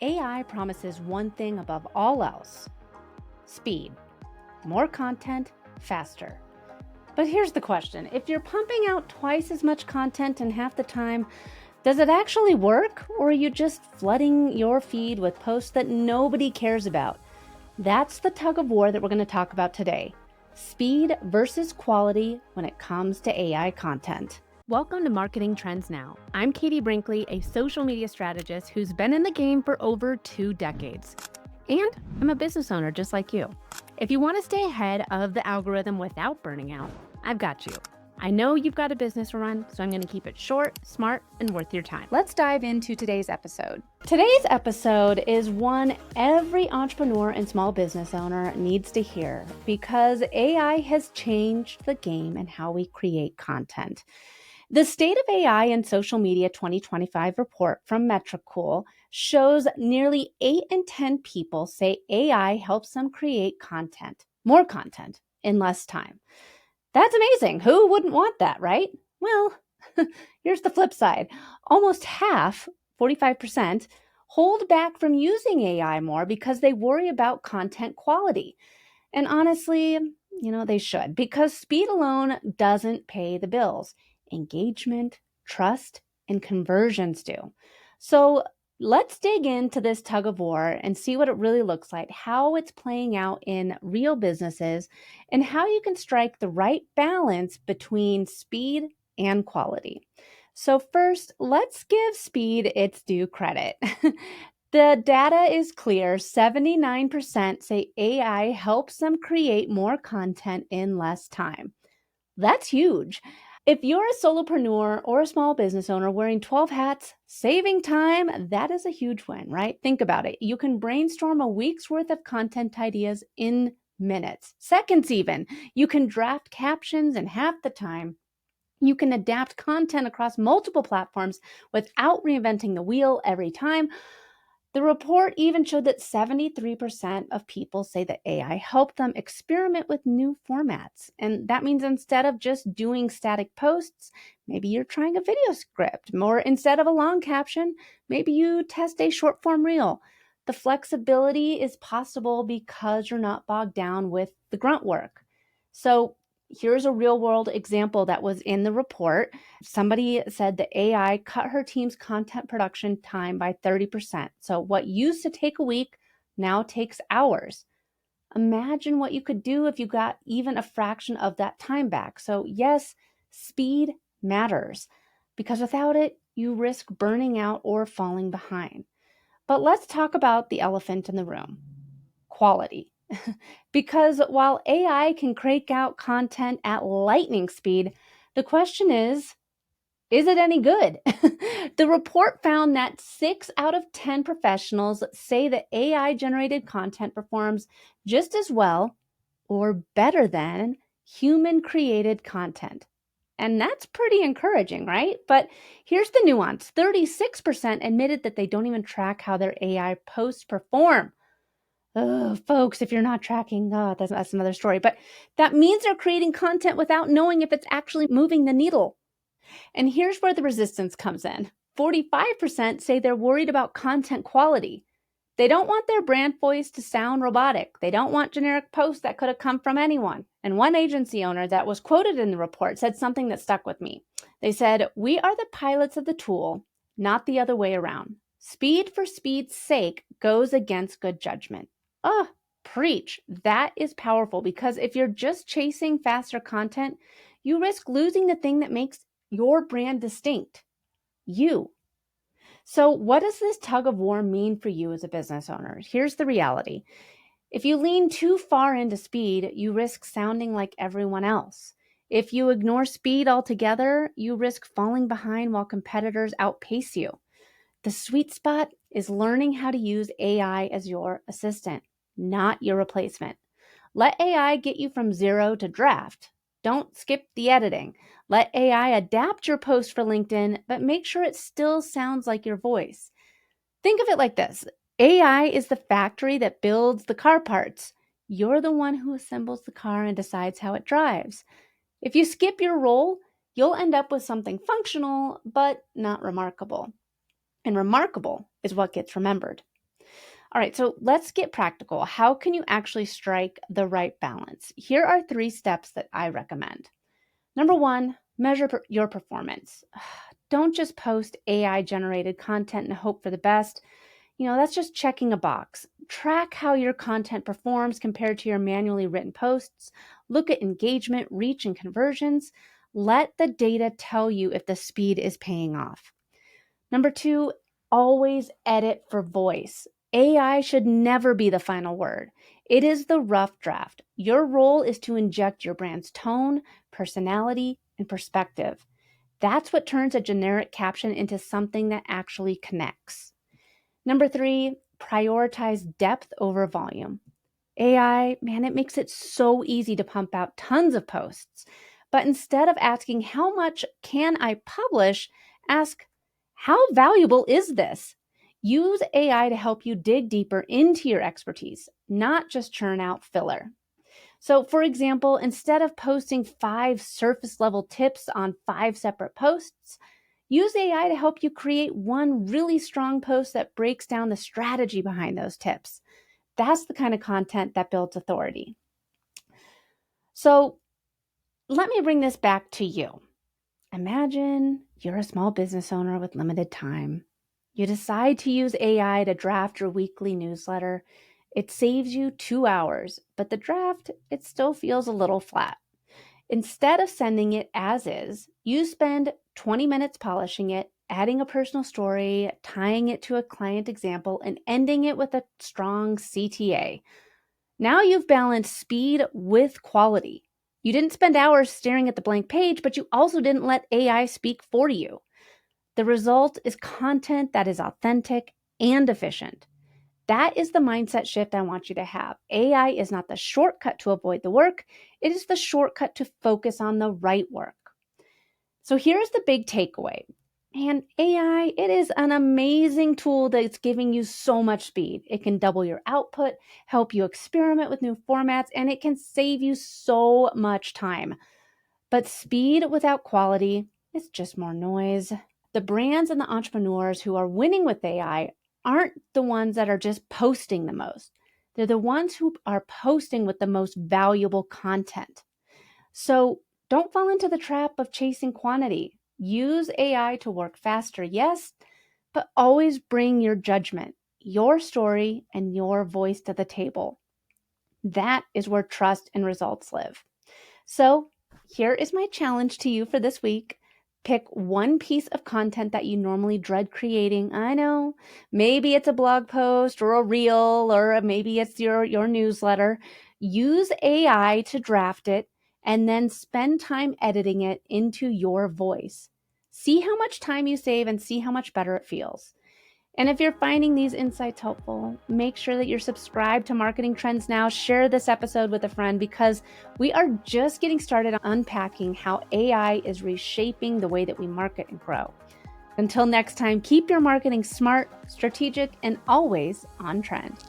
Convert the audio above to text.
AI promises one thing above all else: speed. More content, faster. But here's the question. If you're pumping out twice as much content in half the time, does it actually work? Or are you just flooding your feed with posts that nobody cares about? That's the tug of war that we're going to talk about today. Speed versus quality when it comes to AI content. Welcome to Marketing Trends Now. I'm Katie Brinkley, a social media strategist who's been in the game for over 2 decades. And I'm a business owner just like you. If you want to stay ahead of the algorithm without burning out, I've got you. I know you've got a business to run, so I'm going to keep it short, smart, and worth your time. Let's dive into today's episode. Today's episode is one every entrepreneur and small business owner needs to hear because AI has changed the game and how we create content. The State of AI and Social Media 2025 report from Metricool shows nearly 8 in 10 people say AI helps them create more content, in less time. That's amazing. Who wouldn't want that, right? Well, here's the flip side. Almost half, 45%, hold back from using AI more because they worry about content quality. And honestly, they should, because speed alone doesn't pay the bills. Engagement, trust, and conversions do. So let's dig into this tug of war and see what it really looks like, how it's playing out in real businesses, and how you can strike the right balance between speed and quality. So first, let's give speed its due credit. The data is clear. 79% say AI helps them create more content in less time. That's huge. If you're a solopreneur or a small business owner wearing 12 hats, saving time, that is a huge win, right? Think about it. You can brainstorm a week's worth of content ideas in minutes, seconds even. You can draft captions in half the time. You can adapt content across multiple platforms without reinventing the wheel every time. The report even showed that 73% of people say that AI helped them experiment with new formats. And that means instead of just doing static posts, maybe you're trying a video script, or instead of a long caption, maybe you test a short form reel. The flexibility is possible because you're not bogged down with the grunt work. So here's a real world example that was in the report. Somebody said that AI cut her team's content production time by 30%. So what used to take a week now takes hours. Imagine what you could do if you got even a fraction of that time back. So yes, speed matters because without it, you risk burning out or falling behind. But let's talk about the elephant in the room: quality. Because while AI can crank out content at lightning speed, the question is it any good? The report found that 6 out of 10 professionals say that AI generated content performs just as well or better than human created content. And that's pretty encouraging, right? But here's the nuance: 36% admitted that they don't even track how their AI posts perform. Oh, folks, if you're not tracking, that's another story. But that means they're creating content without knowing if it's actually moving the needle. And here's where the resistance comes in. 45% say they're worried about content quality. They don't want their brand voice to sound robotic. They don't want generic posts that could have come from anyone. And one agency owner that was quoted in the report said something that stuck with me. They said, "We are the pilots of the tool, not the other way around. Speed for speed's sake goes against good judgment." Oh, preach. That is powerful, because if you're just chasing faster content, you risk losing the thing that makes your brand distinct: you. So what does this tug of war mean for you as a business owner? Here's the reality. If you lean too far into speed, you risk sounding like everyone else. If you ignore speed altogether, you risk falling behind while competitors outpace you. The sweet spot is learning how to use AI as your assistant, not your replacement. Let AI get you from zero to draft. Don't skip the editing. Let AI adapt your post for LinkedIn, but make sure it still sounds like your voice. Think of it like this: AI is the factory that builds the car parts. You're the one who assembles the car and decides how it drives. If you skip your role, you'll end up with something functional, but not remarkable. And remarkable is what gets remembered. All right, so let's get practical. How can you actually strike the right balance? Here are 3 steps that I recommend. Number 1, measure your performance. Don't just post AI generated content and hope for the best. That's just checking a box. Track how your content performs compared to your manually written posts. Look at engagement, reach, and conversions. Let the data tell you if the speed is paying off. Number 2, always edit for voice. AI should never be the final word. It is the rough draft. Your role is to inject your brand's tone, personality, and perspective. That's what turns a generic caption into something that actually connects. Number 3, prioritize depth over volume. AI, man, it makes it so easy to pump out tons of posts. But instead of asking, how much can I publish, ask, how valuable is this? Use AI to help you dig deeper into your expertise, not just churn out filler. So, for example, instead of posting 5 surface level tips on 5 separate posts, use AI to help you create one really strong post that breaks down the strategy behind those tips. That's the kind of content that builds authority. So let me bring this back to you. Imagine you're a small business owner with limited time. You decide to use AI to draft your weekly newsletter. It saves you 2 hours, but the draft, it still feels a little flat. Instead of sending it as is, you spend 20 minutes polishing it, adding a personal story, tying it to a client example, and ending it with a strong CTA. Now you've balanced speed with quality. You didn't spend hours staring at the blank page, but you also didn't let AI speak for you. The result is content that is authentic and efficient. That is the mindset shift I want you to have. AI is not the shortcut to avoid the work. It is the shortcut to focus on the right work. So here's the big takeaway. And AI, it is an amazing tool that's giving you so much speed. It can double your output, help you experiment with new formats, and it can save you so much time. But speed without quality is just more noise. The brands and the entrepreneurs who are winning with AI aren't the ones that are just posting the most. They're the ones who are posting with the most valuable content. So don't fall into the trap of chasing quantity. Use AI to work faster, yes, but always bring your judgment, your story, and your voice to the table. That is where trust and results live. So here is my challenge to you for this week. Pick one piece of content that you normally dread creating. I know, maybe it's a blog post or a reel, or maybe it's your newsletter. Use AI to draft it and then spend time editing it into your voice. See how much time you save and see how much better it feels. And if you're finding these insights helpful, make sure that you're subscribed to Marketing Trends Now. Share this episode with a friend because we are just getting started on unpacking how AI is reshaping the way that we market and grow. Until next time, keep your marketing smart, strategic, and always on trend.